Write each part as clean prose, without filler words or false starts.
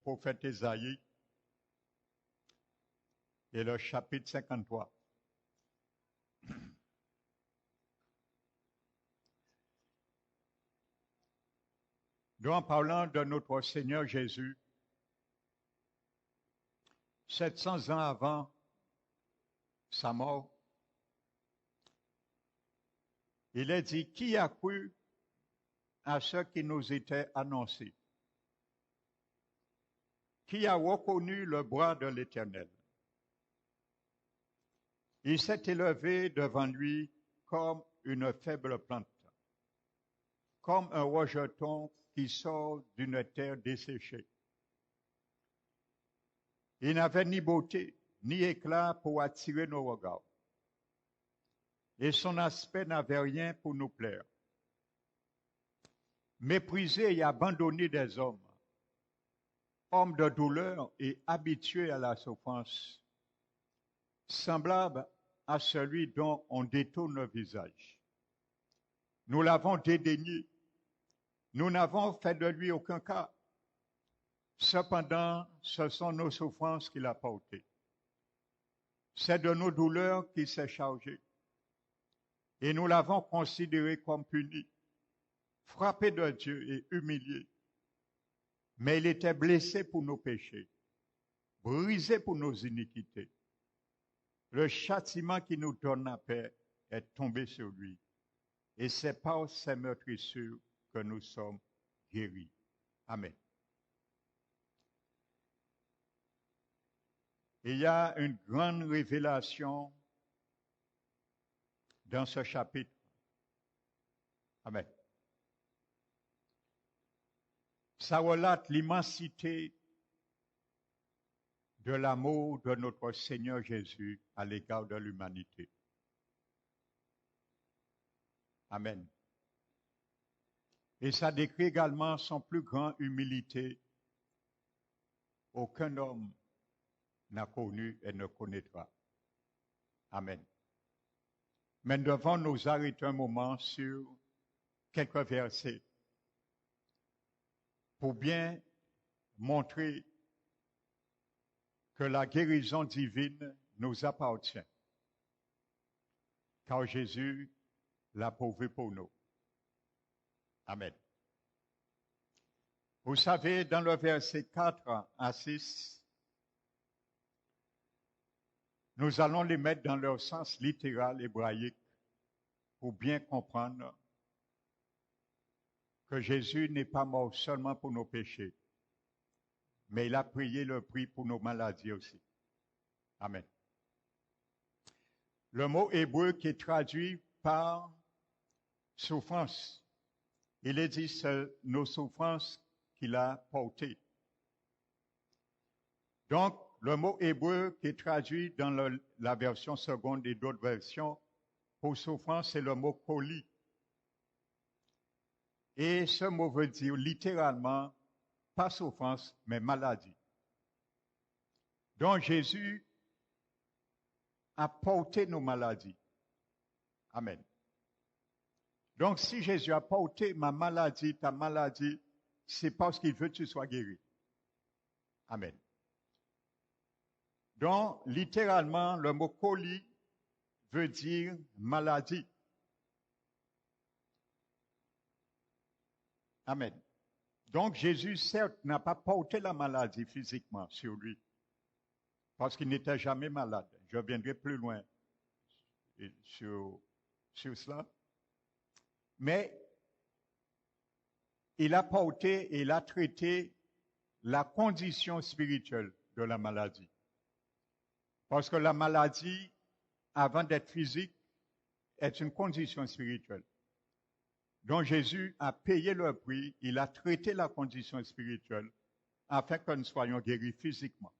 prophète Ésaïe et le chapitre 53. Nous, en parlant de notre Seigneur Jésus, 700 ans avant sa mort, il est dit, qui a cru à ce qui nous était annoncé? Qui a reconnu le bras de l'Éternel? Il s'est élevé devant lui comme une faible plante, comme un rejeton qui sort d'une terre desséchée. Il n'avait ni beauté, ni éclat pour attirer nos regards. Et son aspect n'avait rien pour nous plaire. Méprisé et abandonné des hommes, homme de douleur et habitué à la souffrance, semblable à celui dont on détourne le visage. Nous l'avons dédaigné, nous n'avons fait de lui aucun cas. Cependant, ce sont nos souffrances qu'il a portées. C'est de nos douleurs qu'il s'est chargé. Et nous l'avons considéré comme puni, frappé de Dieu et humilié. Mais il était blessé pour nos péchés, brisé pour nos iniquités. Le châtiment qui nous donne la paix est tombé sur lui. Et c'est par ses meurtrissures que nous sommes guéris. Amen. Il y a une grande révélation dans ce chapitre. Amen. Ça relate l'immensité de l'amour de notre Seigneur Jésus à l'égard de l'humanité. Amen. Et ça décrit également son plus grande humilité. Aucun homme n'a connu et ne connaîtra. Amen. Mais nous devons nous arrêter un moment sur quelques versets pour bien montrer que la guérison divine nous appartient, car Jésus l'a prouvé pour nous. Amen. Vous savez, dans le verset 4 à 6, nous allons les mettre dans leur sens littéral hébraïque pour bien comprendre que Jésus n'est pas mort seulement pour nos péchés, mais il a payé le prix pour nos maladies aussi. Amen. Le mot hébreu qui est traduit par souffrance, il est dit c'est nos souffrances qu'il a portées. Donc, le mot hébreu qui est traduit dans la version seconde et d'autres versions pour souffrance, c'est le mot coli. Et ce mot veut dire littéralement pas souffrance, mais maladie. Donc Jésus a porté nos maladies. Amen. Donc si Jésus a porté ma maladie, ta maladie, c'est parce qu'il veut que tu sois guéri. Amen. Donc littéralement, le mot coli veut dire maladie. Amen. Donc Jésus, certes, n'a pas porté la maladie physiquement sur lui, parce qu'il n'était jamais malade. Je reviendrai plus loin sur cela. Mais il a porté et il a traité la condition spirituelle de la maladie. Parce que la maladie, avant d'être physique, est une condition spirituelle. Donc Jésus a payé le prix, il a traité la condition spirituelle afin que nous soyons guéris physiquement.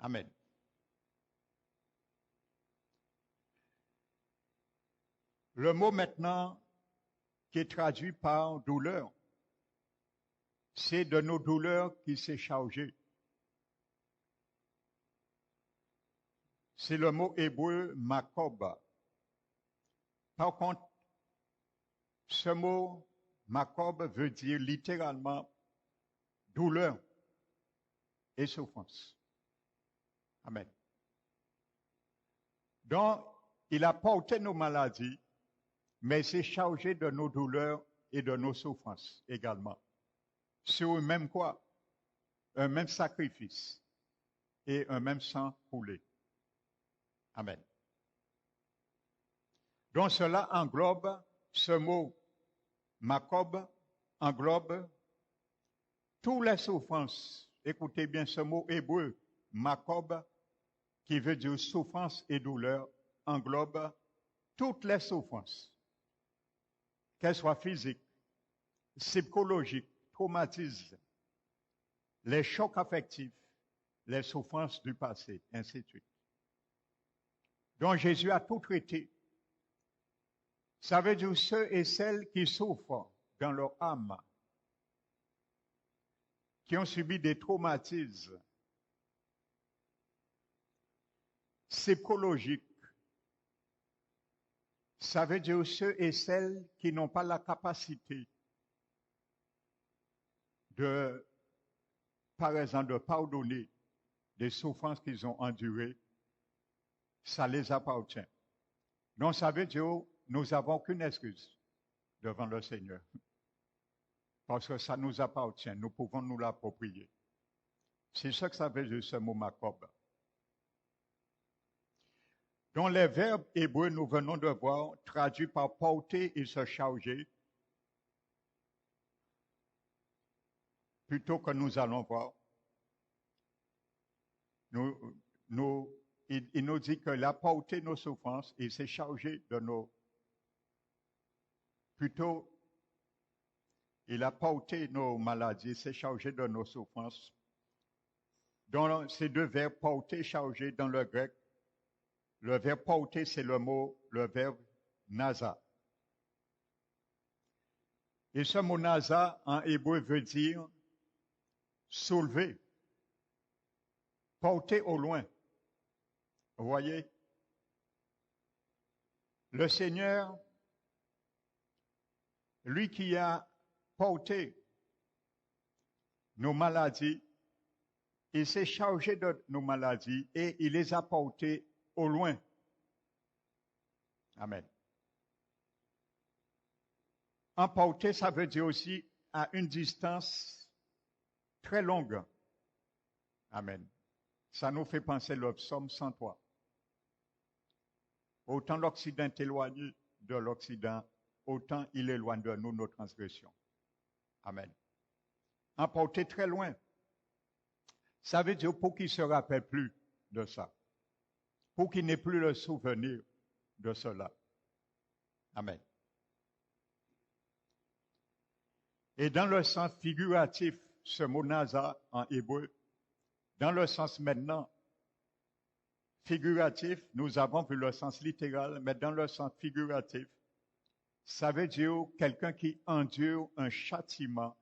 Amen. Le mot maintenant qui est traduit par douleur, c'est de nos douleurs qu'il s'est chargé. C'est le mot hébreu makoba. Par contre, ce mot makob veut dire littéralement douleur. et souffrance. Amen. Donc, il a porté nos maladies, mais il s'est chargé de nos douleurs et de nos souffrances également. Sur un même quoi? Un même sacrifice et un même sang coulé. Amen. Donc cela englobe, ce mot macabre englobe toutes les souffrances. Écoutez bien ce mot hébreu, macabre, qui veut dire souffrance et douleur, englobe toutes les souffrances, qu'elles soient physiques, psychologiques, traumatismes, les chocs affectifs, les souffrances du passé, ainsi de suite. Donc Jésus a tout traité. Ça veut dire ceux et celles qui souffrent dans leur âme, qui ont subi des traumatismes psychologiques. Ça veut dire ceux et celles qui n'ont pas la capacité de, par exemple, de pardonner des souffrances qu'ils ont endurées. Ça les appartient. Donc ça veut dire nous n'avons aucune excuse devant le Seigneur. Parce que ça nous appartient, nous pouvons nous l'approprier. C'est ça que ça veut dire ce mot macabre. Dans les verbes hébreux, nous venons de voir, traduits par porter et se charger, plutôt que nous allons voir. Il nous dit qu'il a porté nos souffrances et s'est chargé de nos... Plutôt, il a porté nos maladies, s'est chargé de nos souffrances. Dans ces deux verbes, porter, charger, dans le grec, le verbe porter, c'est le verbe nasa. Et ce mot nasa, en hébreu, veut dire soulever, porter au loin. Vous voyez? Le Seigneur, lui qui a porté nos maladies, il s'est chargé de nos maladies et il les a portées au loin. Amen. Emporter, ça veut dire aussi à une distance très longue. Amen. Ça nous fait penser le psaume 103. Autant l'Occident est éloigné de l'Occident, autant il éloigne de nous nos transgressions. Amen. Emporter très loin. Ça veut dire pour qu'il ne se rappelle plus de ça. Pour qu'il n'ait plus le souvenir de cela. Amen. Et dans le sens figuratif, ce mot nasa en hébreu, dans le sens maintenant figuratif, nous avons vu le sens littéral, mais dans le sens figuratif, ça veut dire quelqu'un qui endure un châtiment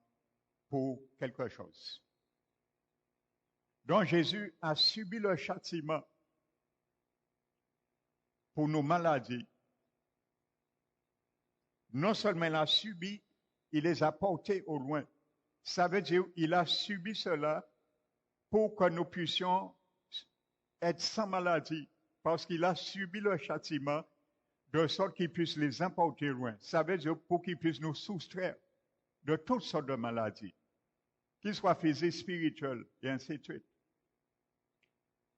pour quelque chose. Donc Jésus a subi le châtiment pour nos maladies. Non seulement il a subi, il les a portés au loin. Ça veut dire qu'il a subi cela pour que nous puissions être sans maladie, parce qu'il a subi le châtiment de sorte qu'il puisse les emporter loin. Ça veut dire pour qu'il puisse nous soustraire de toutes sortes de maladies, qu'ils soient physiques, spirituelles, et ainsi de suite.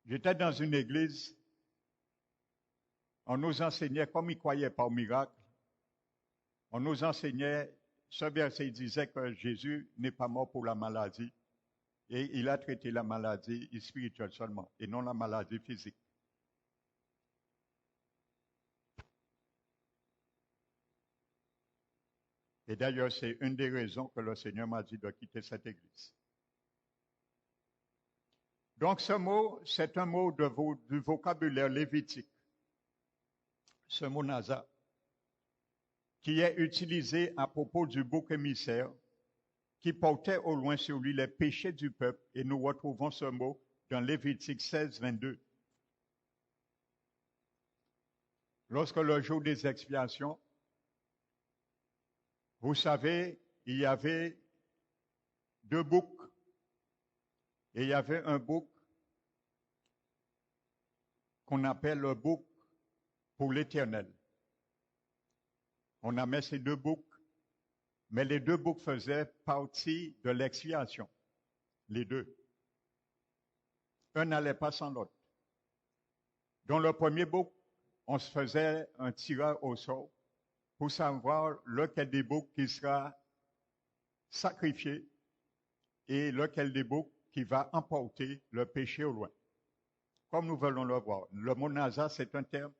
J'étais dans une église, on nous enseignait, comme ils ne croyaient pas au miracle, on nous enseignait, ce verset disait que Jésus n'est pas mort pour la maladie, et il a traité la maladie spirituelle seulement, et non la maladie physique. Et d'ailleurs, c'est une des raisons que le Seigneur m'a dit de quitter cette église. Donc ce mot, c'est un mot du vocabulaire lévitique. Ce mot nasa, qui est utilisé à propos du bouc émissaire, qui portait au loin sur lui les péchés du peuple, et nous retrouvons ce mot dans Lévitique 16, 22. Lorsque le jour des expiations, vous savez, il y avait deux boucs, Et il y avait un bouc qu'on appelle le bouc pour l'Éternel. On a mis ces deux boucs, mais les deux boucs faisaient partie de l'expiation. Les deux. Un n'allait pas sans l'autre. Dans le premier bouc, on se faisait un tirage au sort pour savoir lequel des boucs qui sera sacrifié et lequel des boucs qui va emporter le péché au loin. Comme nous voulons le voir. Le mot Nazar, c'est un terme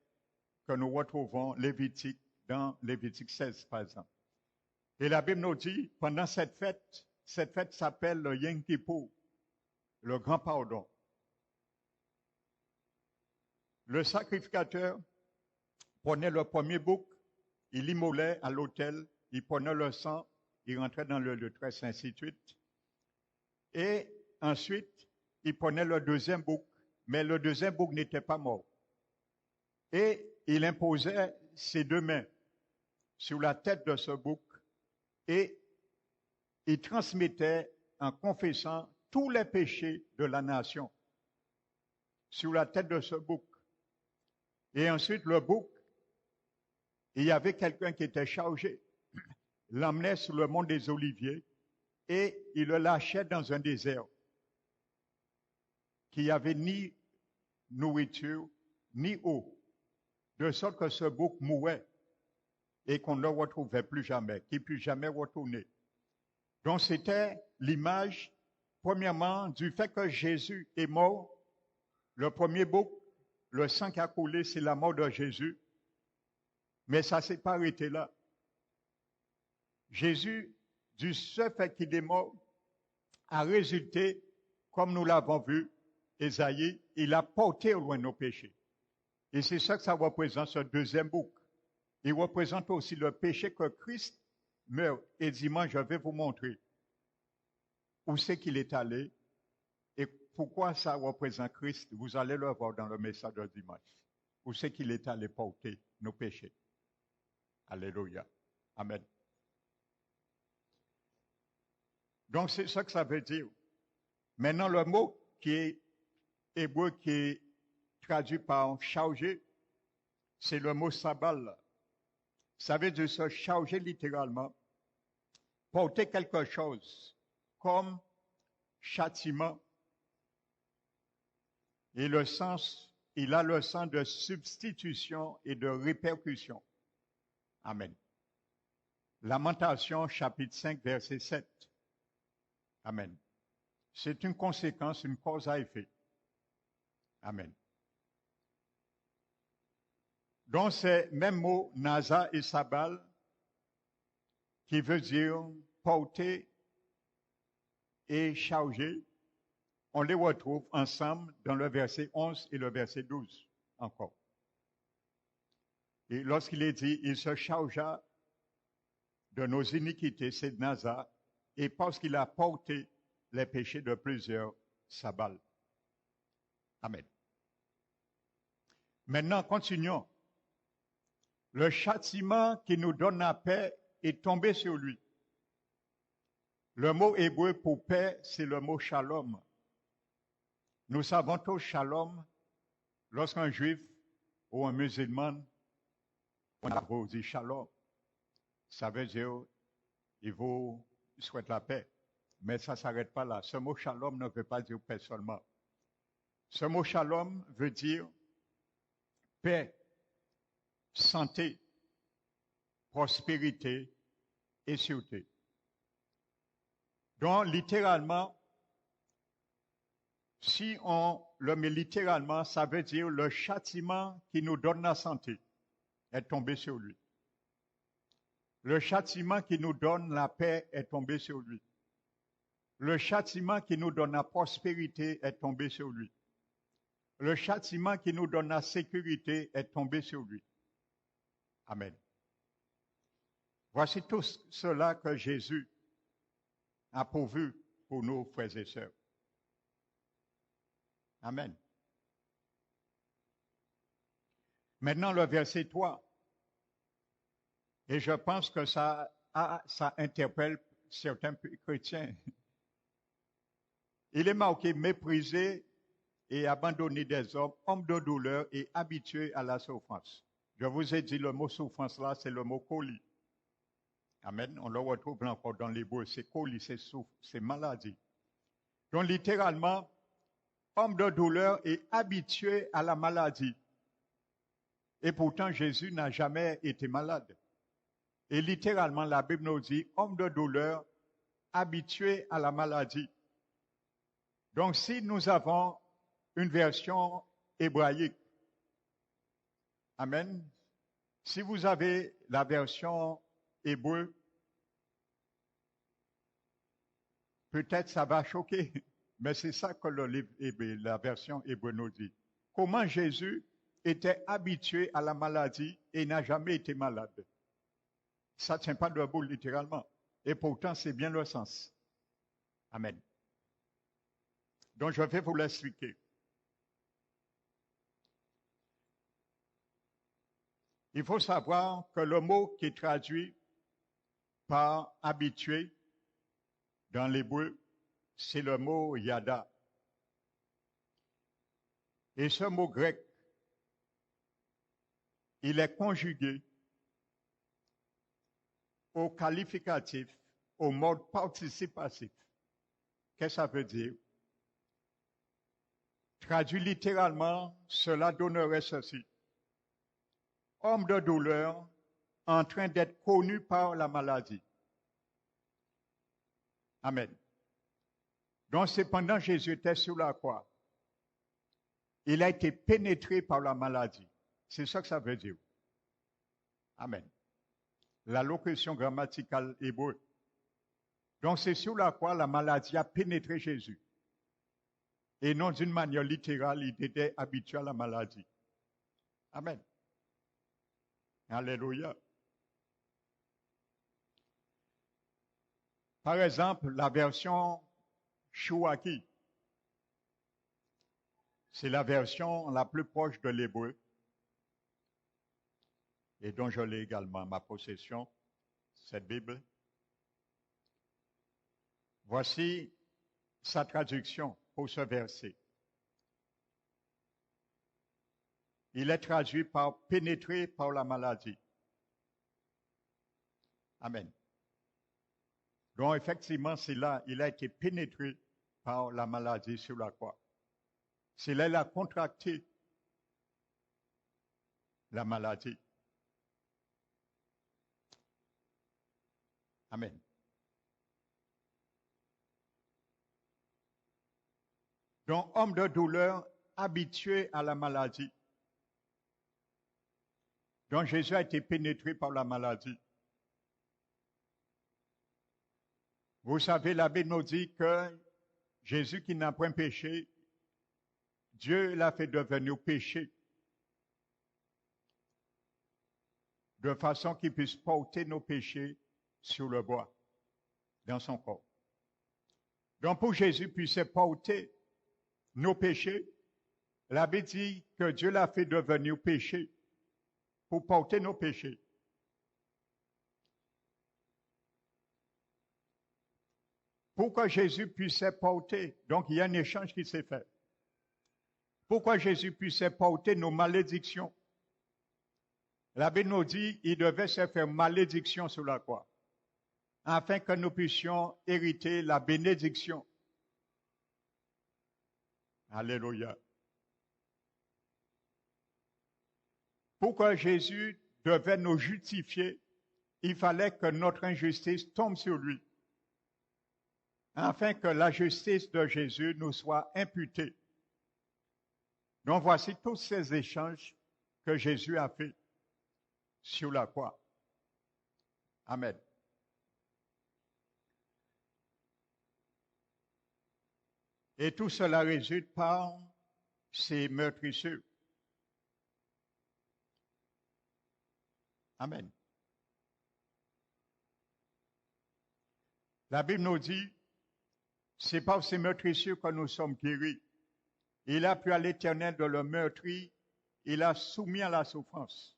que nous retrouvons dans Lévitique 16, par exemple. Et la Bible nous dit, pendant cette fête s'appelle le Yom Kippour, le grand pardon. Le sacrificateur prenait le premier bouc, il l'immolait à l'autel, il prenait le sang, il rentrait dans le lieu très saint, ainsi de suite. Et ensuite, il prenait le deuxième bouc, mais le deuxième bouc n'était pas mort. Et il imposait ses deux mains sur la tête de ce bouc et il transmettait en confessant tous les péchés de la nation sur la tête de ce bouc. Et ensuite, le bouc, il y avait quelqu'un qui était chargé, l'emmenait sur le mont des Oliviers et il le lâchait dans un désert qui n'avait ni nourriture ni eau, de sorte que ce bouc mourait et qu'on ne le retrouvait plus jamais, qu'il ne puisse jamais retourner. Donc c'était l'image, premièrement, du fait que Jésus est mort. Le premier bouc, le sang qui a coulé, c'est la mort de Jésus. Mais ça ne s'est pas arrêté là. Jésus, du seul fait qu'il est mort, a résulté, comme nous l'avons vu, Ésaïe, il a porté au loin nos péchés. Et c'est ça que ça représente, ce deuxième bouc. Il représente aussi le péché que Christ meurt. Et dimanche, je vais vous montrer où c'est qu'il est allé et pourquoi ça représente Christ. Vous allez le voir dans le message de dimanche. Où c'est qu'il est allé porter nos péchés. Alléluia. Amen. Donc, c'est ça que ça veut dire. Maintenant, le mot qui est hébreu, qui est traduit par charger, c'est le mot sabal. Ça veut dire se charger littéralement, porter quelque chose comme châtiment. Et le sens, il a le sens de substitution et de répercussion. Amen. Lamentation, chapitre 5, verset 7. Amen. C'est une conséquence, une cause à effet. Amen. Donc, ces mêmes mots, Naza et Sabal, qui veut dire porter et charger, on les retrouve ensemble dans le verset 11 et le verset 12 encore. Et lorsqu'il est dit, il se chargea de nos iniquités, c'est Naza, et parce qu'il a porté les péchés de plusieurs, Sabal. Amen. Maintenant, continuons. Le châtiment qui nous donne la paix est tombé sur lui. Le mot hébreu pour paix, c'est le mot shalom. Nous savons tous shalom, lorsqu'un juif ou un musulman, on a beau dire shalom, ça veut dire il vous souhaite la paix. Mais ça ne s'arrête pas là. Ce mot shalom ne veut pas dire paix seulement. Ce mot shalom veut dire paix, santé, prospérité et sûreté. Donc, littéralement, si on le met littéralement, ça veut dire le châtiment qui nous donne la santé est tombé sur lui. Le châtiment qui nous donne la paix est tombé sur lui. Le châtiment qui nous donne la prospérité est tombé sur lui. Le châtiment qui nous donne la sécurité est tombé sur lui. Amen. Voici tout cela que Jésus a pourvu pour nos frères et sœurs. Amen. Maintenant, le verset 3. Et je pense que ça interpelle certains chrétiens. Il est marqué méprisé et abandonné des hommes, homme de douleur et habitué à la souffrance. Je vous ai dit le mot souffrance là, c'est le mot colis. Amen. On le retrouve encore dans l'hébreu. C'est colis, c'est souffre, c'est maladie. Donc littéralement, homme de douleur et habitué à la maladie. Et pourtant, Jésus n'a jamais été malade. Et littéralement, la Bible nous dit, homme de douleur, habitué à la maladie. Donc, si nous avons une version hébraïque, amen, si vous avez la version hébreu, peut-être ça va choquer, mais c'est ça que le livre hébreu, la version hébreu nous dit. Comment Jésus était habitué à la maladie et n'a jamais été malade. Ça ne tient pas debout littéralement. Et pourtant, c'est bien le sens. Amen. Donc, je vais vous l'expliquer. Il faut savoir que le mot qui est traduit par habitué dans l'hébreu, c'est le mot yada. Et ce mot grec, il est conjugué au qualificatif, au mode participatif. Qu'est-ce que ça veut dire? Traduit littéralement, cela donnerait ceci. Homme de douleur en train d'être connu par la maladie. Amen. Donc, cependant, Jésus était sur la croix. Il a été pénétré par la maladie. C'est ça que ça veut dire. Amen. La locution grammaticale hébreu. Donc, c'est sur la croix la maladie a pénétré Jésus. Et non d'une manière littérale, il était habitué à la maladie. Amen. Alléluia. Par exemple, la version Chouaki, c'est la version la plus proche de l'hébreu et dont je l'ai également à ma possession, cette Bible. Voici sa traduction pour ce verset. Il est traduit par pénétré par la maladie. Amen. Donc effectivement, c'est là, il a été pénétré par la maladie sur la croix. C'est là qu'il a contracté la maladie. Amen. Donc, homme de douleur, habitué à la maladie. Donc, Jésus a été pénétré par la maladie. Vous savez, la Bible nous dit que Jésus qui n'a point péché, Dieu l'a fait devenir péché, de façon qu'il puisse porter nos péchés sur le bois, dans son corps. Donc, pour Jésus puisse porter nos péchés, la Bible dit que Dieu l'a fait devenir péché pour porter nos péchés. Pour que Jésus puisse porter, donc il y a un échange qui s'est fait. Pour que Jésus puisse porter nos malédictions, la Bible nous dit qu'il devait se faire malédiction sur la croix, afin que nous puissions hériter la bénédiction. Alléluia. Pour que Jésus devait nous justifier, il fallait que notre injustice tombe sur lui, afin que la justice de Jésus nous soit imputée. Donc voici tous ces échanges que Jésus a fait sur la croix. Amen. Et tout cela résulte par ces meurtrissures. Amen. La Bible nous dit, c'est par ces meurtrissures que nous sommes guéris. Il a pris à l'Éternel de le meurtrir, il a soumis à la souffrance.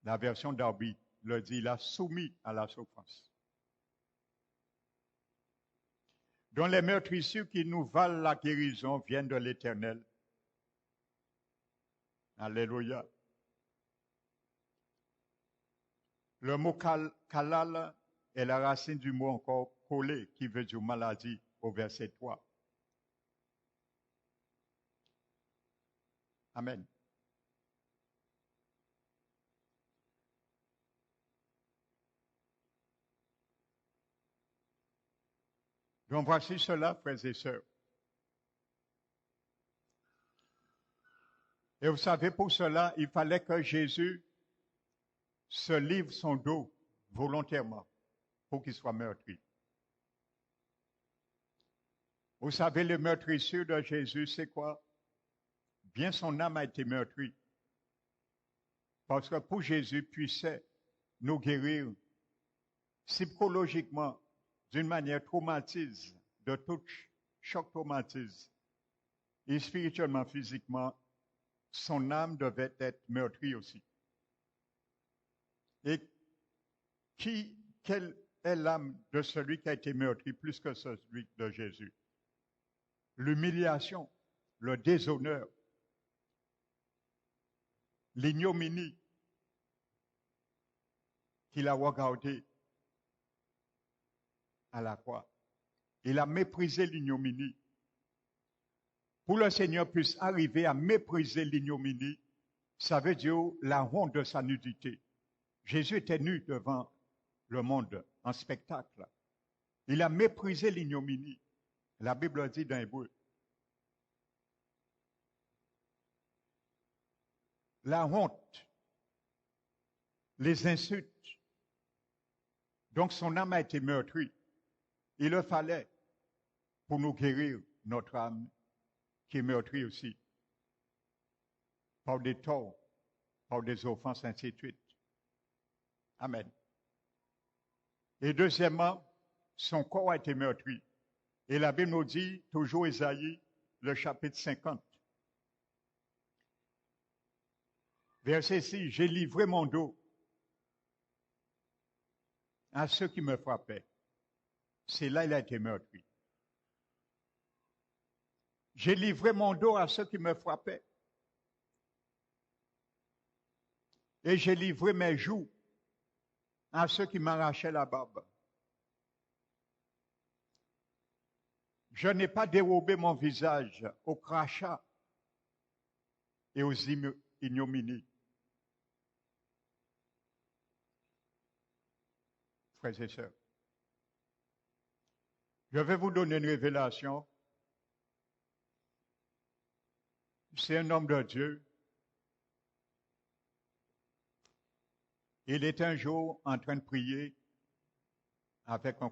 La version d'Arby le dit, il a soumis à la souffrance. dont les meurtrissures qui nous valent la guérison viennent de l'Éternel. Alléluia. Le mot kalal est la racine du mot encore collé, qui veut dire maladie, au verset 3. Amen. Donc voici cela, frères et sœurs. Et vous savez, pour cela, il fallait que Jésus se livre son dos volontairement pour qu'il soit meurtri. Vous savez, le meurtrissure de Jésus, c'est quoi? Bien son âme a été meurtrie. Parce que pour Jésus puissait nous guérir psychologiquement d'une manière traumatisme, de tout choc traumatisme, et spirituellement, physiquement, son âme devait être meurtrie aussi. Et quelle est l'âme de celui qui a été meurtri plus que celui de Jésus? L'humiliation, le déshonneur, l'ignominie qu'il a regardé à la croix. Il a méprisé l'ignominie. Pour le Seigneur puisse arriver à mépriser l'ignominie, ça veut dire la honte de sa nudité. Jésus était nu devant le monde en spectacle. Il a méprisé l'ignominie. La Bible dit dans Hébreu. La honte, les insultes. Donc son âme a été meurtrie. Il le fallait pour nous guérir notre âme qui est meurtrie aussi par des torts, par des offenses, ainsi de suite. Amen. Et deuxièmement, son corps a été meurtri. Et la Bible nous dit, toujours Ésaïe, le chapitre 50. Verset 6, j'ai livré mon dos à ceux qui me frappaient. C'est là qu'il a été meurtri. J'ai livré mon dos à ceux qui me frappaient. Et j'ai livré mes joues à ceux qui m'arrachaient la barbe. Je n'ai pas dérobé mon visage au crachat et aux ignominies. Frères et sœurs, je vais vous donner une révélation. C'est un homme de Dieu. Il est un jour en train de prier avec un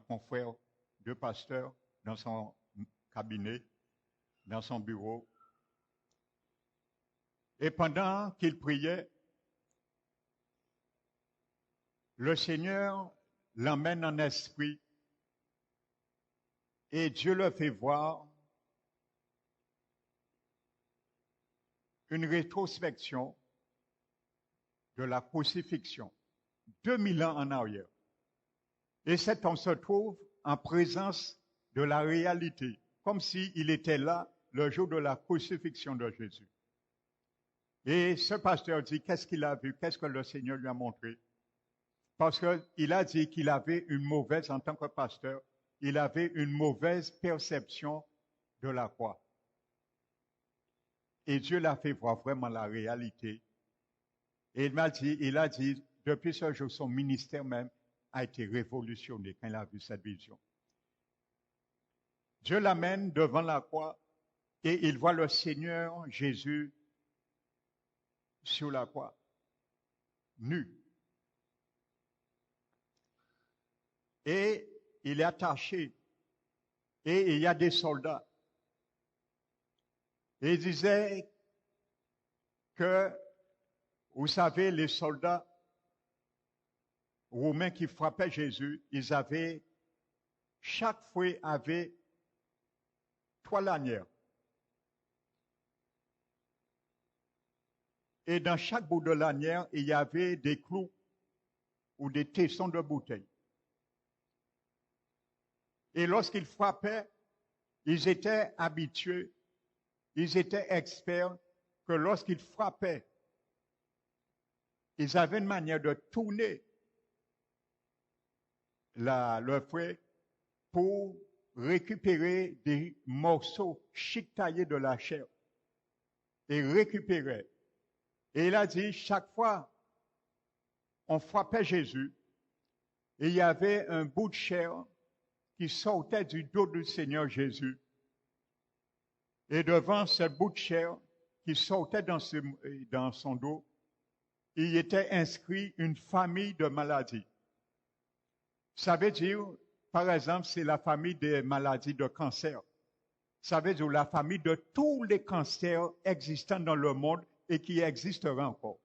confrère de pasteur dans son cabinet, dans son bureau. Et pendant qu'il priait, le Seigneur l'emmène en esprit et Dieu le fait voir une rétrospection de la crucifixion, 2000 ans en arrière. Et cet homme se trouve en présence de la réalité, comme s'il était là le jour de la crucifixion de Jésus. Et ce pasteur dit, qu'est-ce qu'il a vu? Qu'est-ce que le Seigneur lui a montré? Parce qu'il a dit qu'il avait une mauvaise, en tant que pasteur, il avait une mauvaise perception de la croix. Et Dieu l'a fait voir vraiment la réalité. Et il a dit, depuis ce jour, son ministère même a été révolutionné quand il a vu cette vision. Dieu l'amène devant la croix et il voit le Seigneur Jésus sur la croix, nu. Et il est attaché. Et il y a des soldats. Et il disait que, vous savez, les soldats romains qui frappaient Jésus, chaque fouet avait 3 lanières. Et dans chaque bout de lanière, il y avait des clous ou des tessons de bouteilles. Et lorsqu'ils frappaient, ils étaient habitués, ils étaient experts que lorsqu'ils frappaient, ils avaient une manière de tourner le fouet pour récupérer des morceaux chiquetaillés de la chair et récupérer. Et il a dit, chaque fois, on frappait Jésus et il y avait un bout de chair qui sortait du dos du Seigneur Jésus. Et devant ce bout de chair qui sortait dans son dos, il était inscrit une famille de maladies. Ça veut dire, par exemple, c'est la famille des maladies de cancer. Ça veut dire la famille de tous les cancers existants dans le monde et qui existeront encore.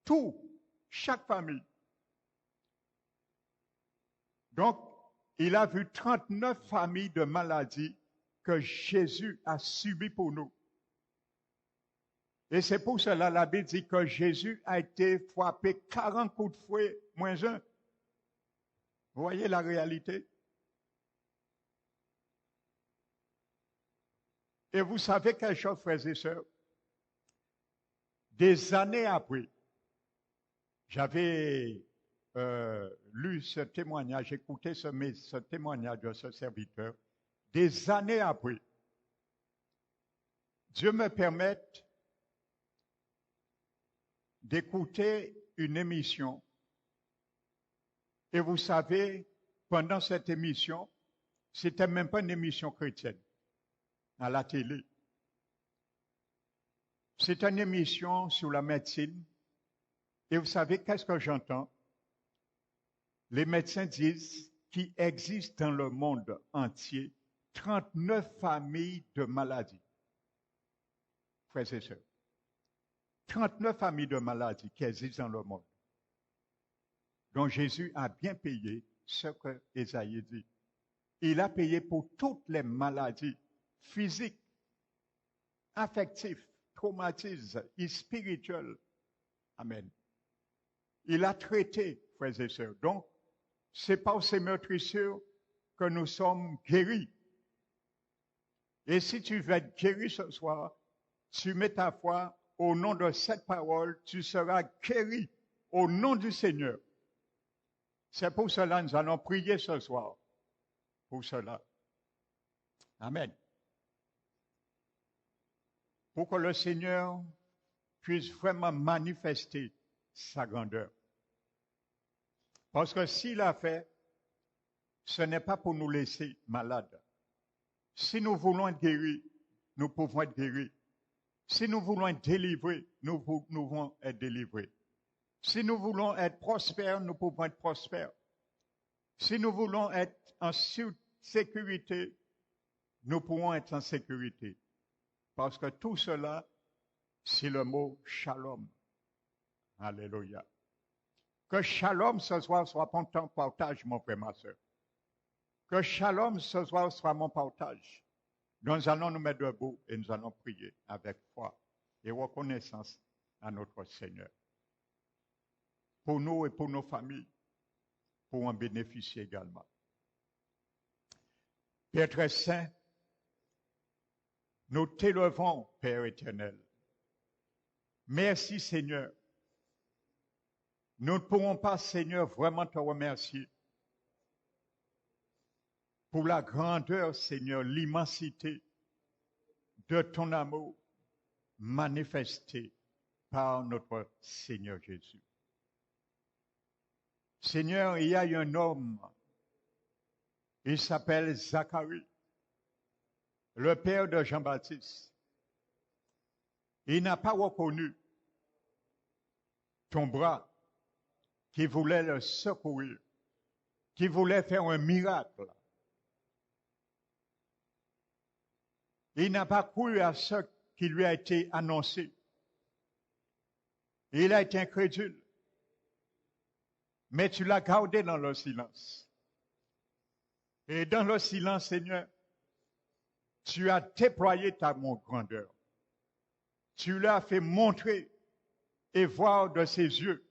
Tout, chaque famille. Donc, il a vu 39 familles de maladies que Jésus a subies pour nous. Et c'est pour cela la Bible dit que Jésus a été frappé 40 coups de fouet, moins un. Vous voyez la réalité? Et vous savez quelque chose, frères et sœurs? Des années après, j'avais lu ce témoignage, écouté ce témoignage de ce serviteur. Des années après, Dieu me permette d'écouter une émission. Et vous savez, pendant cette émission, c'était même pas une émission chrétienne à la télé. C'est une émission sur la médecine. Et vous savez, qu'est-ce que j'entends? Les médecins disent qu'il existe dans le monde entier 39 familles de maladies. Frères et sœurs. 39 familles de maladies qui existent dans le monde. Donc Jésus a bien payé ce que Ésaïe dit. Il a payé pour toutes les maladies physiques, affectives, traumatiques et spirituelles. Amen. Il a traité, frères et sœurs. Donc, c'est par ces meurtrissures que nous sommes guéris. Et si tu veux être guéri ce soir, tu mets ta foi au nom de cette parole, tu seras guéri au nom du Seigneur. C'est pour cela que nous allons prier ce soir. Pour cela. Amen. Pour que le Seigneur puisse vraiment manifester sa grandeur. Parce que s'il a fait, ce n'est pas pour nous laisser malades. Si nous voulons être guéris, nous pouvons être guéris. Si nous voulons être délivrés, nous pouvons être délivrés. Si nous voulons être prospères, nous pouvons être prospères. Si nous voulons être en sécurité, nous pouvons être en sécurité. Parce que tout cela, c'est le mot shalom. Alléluia. Que shalom ce soir soit ton partage, mon frère, ma soeur. Que shalom ce soir soit mon partage. Nous allons nous mettre debout et nous allons prier avec foi et reconnaissance à notre Seigneur. Pour nous et pour nos familles, pour en bénéficier également. Père très saint, nous t'élevons, Père éternel. Merci, Seigneur. Nous ne pourrons pas, Seigneur, vraiment te remercier pour la grandeur, Seigneur, l'immensité de ton amour manifesté par notre Seigneur Jésus. Seigneur, il y a un homme, il s'appelle Zacharie, le père de Jean-Baptiste. Il n'a pas reconnu ton bras qui voulait le secourir, qui voulait faire un miracle. Il n'a pas cru à ce qui lui a été annoncé. Il a été incrédule. Mais tu l'as gardé dans le silence. Et dans le silence, Seigneur, tu as déployé ta grandeur. Tu l'as fait montrer et voir de ses yeux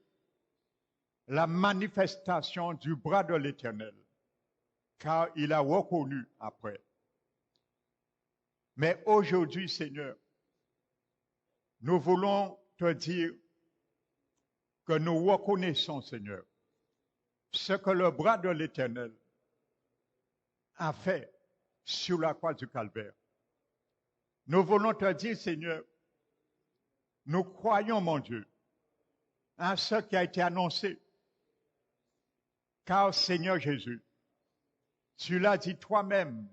la manifestation du bras de l'Éternel. car il a reconnu après. Mais aujourd'hui, Seigneur, nous voulons te dire que nous reconnaissons, Seigneur, ce que le bras de l'Éternel a fait sur la croix du Calvaire. Nous voulons te dire, Seigneur, nous croyons, mon Dieu, à ce qui a été annoncé. Car, Seigneur Jésus, tu l'as dit toi-même,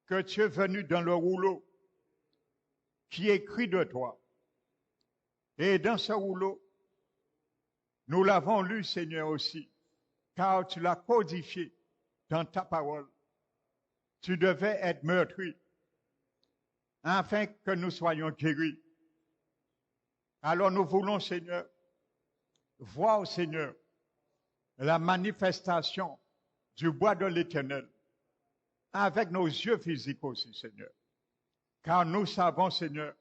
que tu es venu dans le rouleau qui est écrit de toi. Et dans ce rouleau, nous l'avons lu, Seigneur, aussi, car tu l'as codifié dans ta parole. Tu devais être meurtri afin que nous soyons guéris. Alors nous voulons, Seigneur, voir, Seigneur, la manifestation du bois de l'Éternel avec nos yeux physiques aussi, Seigneur. Car nous savons, Seigneur,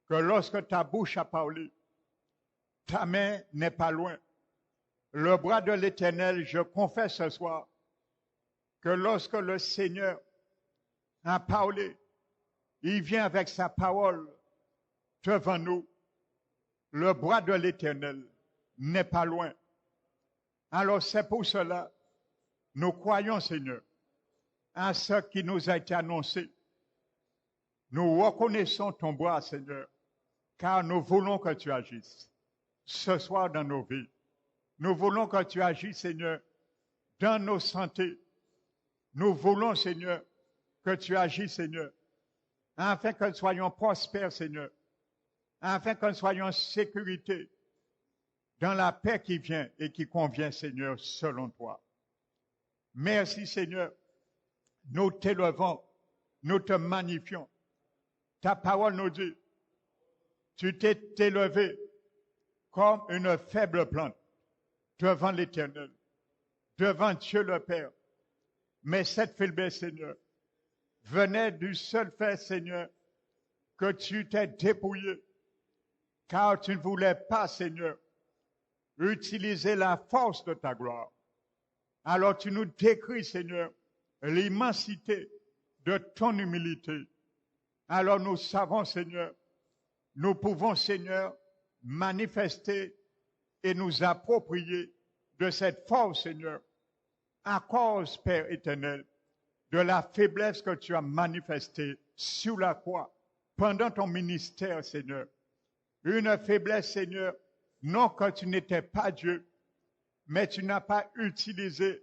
que lorsque ta bouche a parlé, ta main n'est pas loin. Le bras de l'Éternel, je confesse ce soir, que lorsque le Seigneur a parlé, il vient avec sa parole devant nous. Le bras de l'Éternel n'est pas loin. Alors c'est pour cela, nous croyons, Seigneur, à ce qui nous a été annoncé. Nous reconnaissons ton bras, Seigneur, car nous voulons que tu agisses ce soir dans nos vies. Nous voulons que tu agisses, Seigneur, dans nos santé. Nous voulons, Seigneur, que tu agisses, Seigneur, afin que nous soyons prospères, Seigneur, afin que nous soyons en sécurité, dans la paix qui vient et qui convient, Seigneur, selon toi. Merci, Seigneur. Nous t'élevons, nous te magnifions. Ta parole nous dit, tu t'es élevé comme une faible plante devant l'Éternel, devant Dieu le Père. Mais cette faiblesse, Seigneur, venait du seul fait, Seigneur, que tu t'es dépouillé, car tu ne voulais pas, Seigneur, utiliser la force de ta gloire. Alors tu nous décris, Seigneur, l'immensité de ton humilité. Alors nous savons, Seigneur, nous pouvons, Seigneur, manifester et nous approprier de cette force, Seigneur, à cause, Père éternel, de la faiblesse que tu as manifestée sur la croix pendant ton ministère, Seigneur. Une faiblesse, Seigneur, non que tu n'étais pas Dieu, mais tu n'as pas utilisé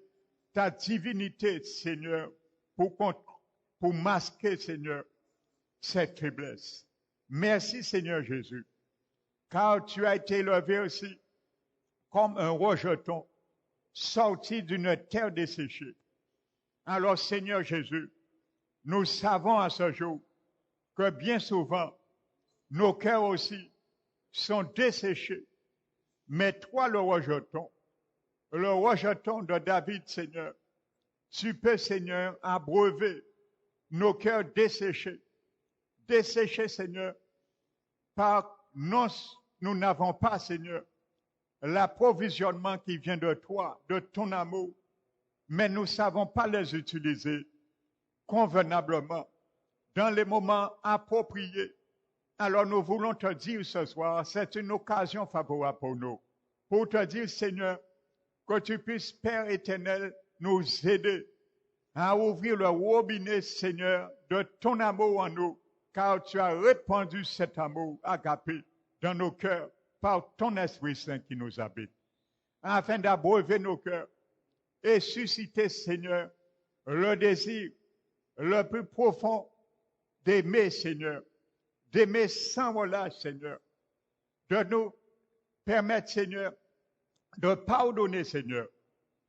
ta divinité, Seigneur, pour masquer, Seigneur, cette faiblesse. Merci, Seigneur Jésus, car tu as été élevé aussi comme un rejeton sorti d'une terre desséchée. Alors, Seigneur Jésus, nous savons à ce jour que bien souvent, nos cœurs aussi sont desséchés. Mais toi, le rejeton de David, Seigneur, tu peux, Seigneur, abreuver nos cœurs desséchés. Desséchés, Seigneur, par nous n'avons pas, Seigneur, l'approvisionnement qui vient de toi, de ton amour, mais nous ne savons pas les utiliser convenablement dans les moments appropriés. Alors nous voulons te dire ce soir, c'est une occasion favorable pour nous, pour te dire, Seigneur, que tu puisses, Père éternel, nous aider à ouvrir le robinet, Seigneur, de ton amour en nous, car tu as répandu cet amour agapé dans nos cœurs par ton Esprit Saint qui nous habite, afin d'abreuver nos cœurs et susciter, Seigneur, le désir le plus profond d'aimer, Seigneur, d'aimer sans relâche, Seigneur, de nous permettre, Seigneur, de pardonner, Seigneur,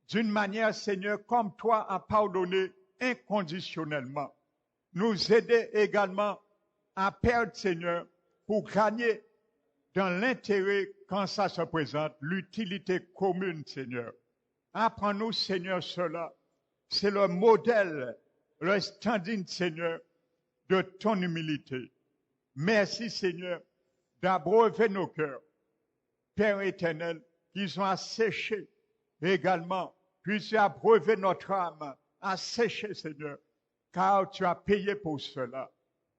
d'une manière, Seigneur, comme toi as pardonné inconditionnellement. Nous aider également à perdre, Seigneur, pour gagner dans l'intérêt quand ça se présente, l'utilité commune, Seigneur. Apprends-nous, Seigneur, cela. C'est le modèle, le standing, Seigneur, de ton humilité. Merci, Seigneur, d'abreuver nos cœurs. Père éternel, qu'ils ont asséché également puisses abreuver notre âme, assécher, Seigneur, car tu as payé pour cela,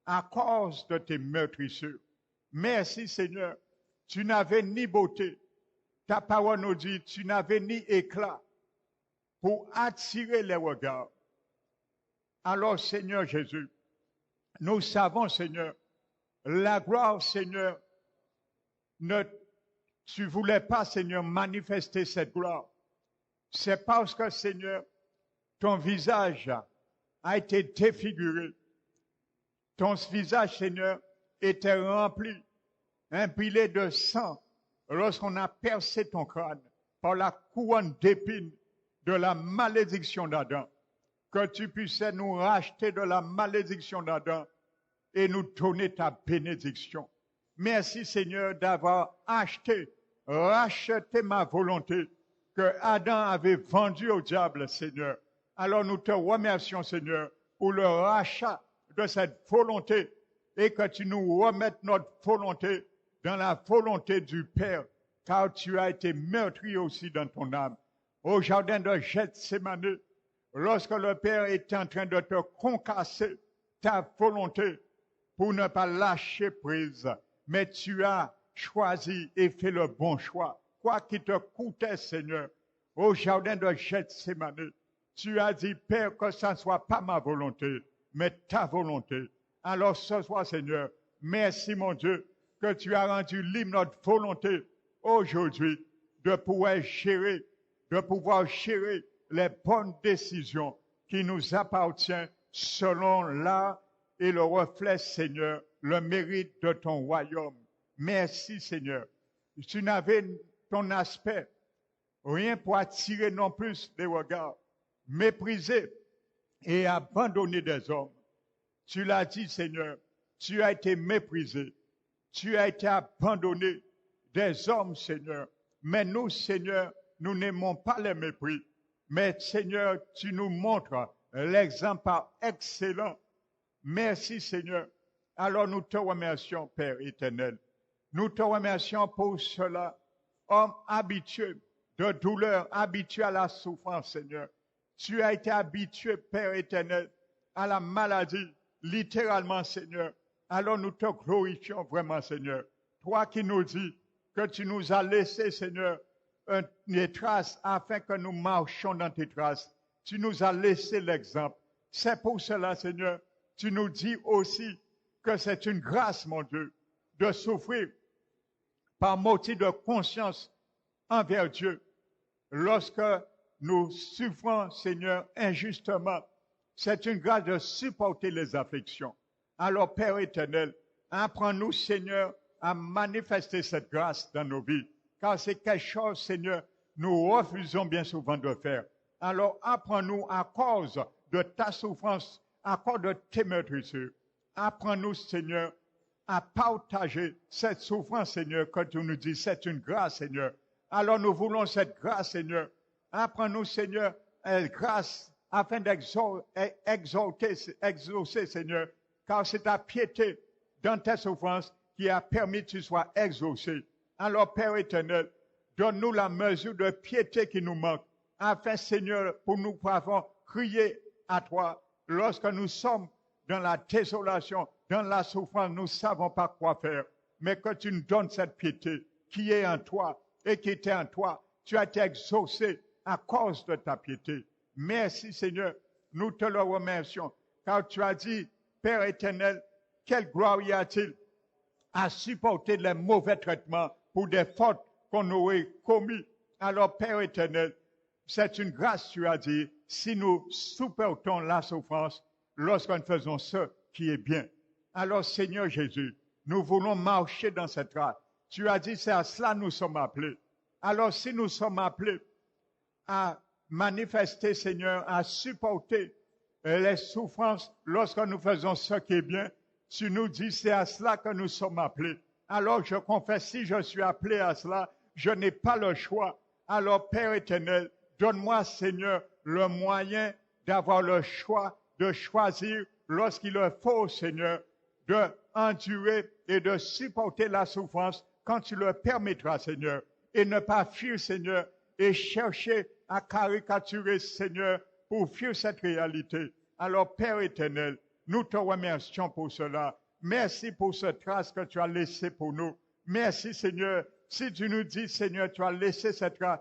à cause de tes meurtrissures. Merci, Seigneur, tu n'avais ni beauté, ta parole nous dit, tu n'avais ni éclat pour attirer les regards. Alors, Seigneur Jésus, nous savons, Seigneur, la gloire, Seigneur, tu ne voulais pas, Seigneur, manifester cette gloire. C'est parce que, Seigneur, ton visage a été défiguré. Ton visage, Seigneur, était rempli, impilé de sang lorsqu'on a percé ton crâne par la couronne d'épines de la malédiction d'Adam. Que tu puisses nous racheter de la malédiction d'Adam et nous donner ta bénédiction. Merci, Seigneur, d'avoir racheté ma volonté que Adam avait vendue au diable, Seigneur. Alors nous te remercions, Seigneur, pour le rachat de cette volonté et que tu nous remettes notre volonté dans la volonté du Père, car tu as été meurtri aussi dans ton âme. Au jardin de Gethsémane, lorsque le Père était en train de te concasser ta volonté pour ne pas lâcher prise, mais tu as choisi et fait le bon choix, quoi qu'il te coûtait, Seigneur. Au jardin de Gethsémane, tu as dit, Père, que ça ne soit pas ma volonté, mais ta volonté. Alors ce soir, Seigneur, merci, mon Dieu, que tu as rendu libre notre volonté aujourd'hui de pouvoir gérer les bonnes décisions qui nous appartiennent selon l'art et le reflet, Seigneur, le mérite de ton royaume. Merci, Seigneur. Tu n'avais ton aspect, rien pour attirer non plus les regards, mépriser et abandonner des hommes. Tu l'as dit, Seigneur, tu as été méprisé, tu as été abandonné des hommes, Seigneur. Mais nous, Seigneur, nous n'aimons pas les mépris. Mais, Seigneur, tu nous montres l'exemple par excellent. Merci, Seigneur. Alors nous te remercions, Père éternel. Nous te remercions pour cela. Homme habitué de douleur, habitué à la souffrance, Seigneur. Tu as été habitué, Père éternel, à la maladie, littéralement, Seigneur. Alors nous te glorifions vraiment, Seigneur. Toi qui nous dis que tu nous as laissé, Seigneur, des traces afin que nous marchions dans tes traces. Tu nous as laissé l'exemple. C'est pour cela, Seigneur, tu nous dis aussi que c'est une grâce, mon Dieu, de souffrir par motif de conscience envers Dieu. Lorsque nous souffrons, Seigneur, injustement, c'est une grâce de supporter les afflictions. Alors, Père éternel, apprends-nous, Seigneur, à manifester cette grâce dans nos vies. Car c'est quelque chose, Seigneur, nous refusons bien souvent de faire. Alors, apprends-nous à cause de ta souffrance, à cause de tes meurtrissures. Apprends-nous, Seigneur, à partager cette souffrance, Seigneur, que tu nous dis, c'est une grâce, Seigneur. Alors, nous voulons cette grâce, Seigneur. Apprends-nous, Seigneur, grâce afin d'exaucer, Seigneur, car c'est ta piété dans tes souffrances qui a permis que tu sois exaucé. Alors, Père éternel, donne-nous la mesure de piété qui nous manque, afin, Seigneur, pour nous pouvoir crier à toi lorsque nous sommes dans la désolation, dans la souffrance, nous ne savons pas quoi faire, mais que tu nous donnes cette piété qui est en toi et qui était en toi. Tu as été exaucé à cause de ta piété. Merci, Seigneur, nous te le remercions, car tu as dit, Père éternel, quelle gloire y a-t-il à supporter les mauvais traitements pour des fautes qu'on aurait commis. Alors, Père éternel, c'est une grâce, tu as dit, si nous supportons la souffrance lorsque nous faisons ce qui est bien. Alors, Seigneur Jésus, nous voulons marcher dans cette grâce. Tu as dit, c'est à cela que nous sommes appelés. Alors, si nous sommes appelés à manifester, Seigneur, à supporter les souffrances lorsque nous faisons ce qui est bien, tu nous dis, c'est à cela que nous sommes appelés. Alors je confesse, si je suis appelé à cela, je n'ai pas le choix. Alors Père éternel, donne-moi, Seigneur, le moyen d'avoir le choix, de choisir lorsqu'il le faut, Seigneur, de endurer et de supporter la souffrance quand tu le permettras, Seigneur, et ne pas fuir, Seigneur, et chercher à caricaturer, Seigneur, pour fuir cette réalité. Alors, Père éternel, nous te remercions pour cela. Merci pour cette trace que tu as laissée pour nous. Merci, Seigneur. Si tu nous dis, Seigneur, tu as laissé cette trace,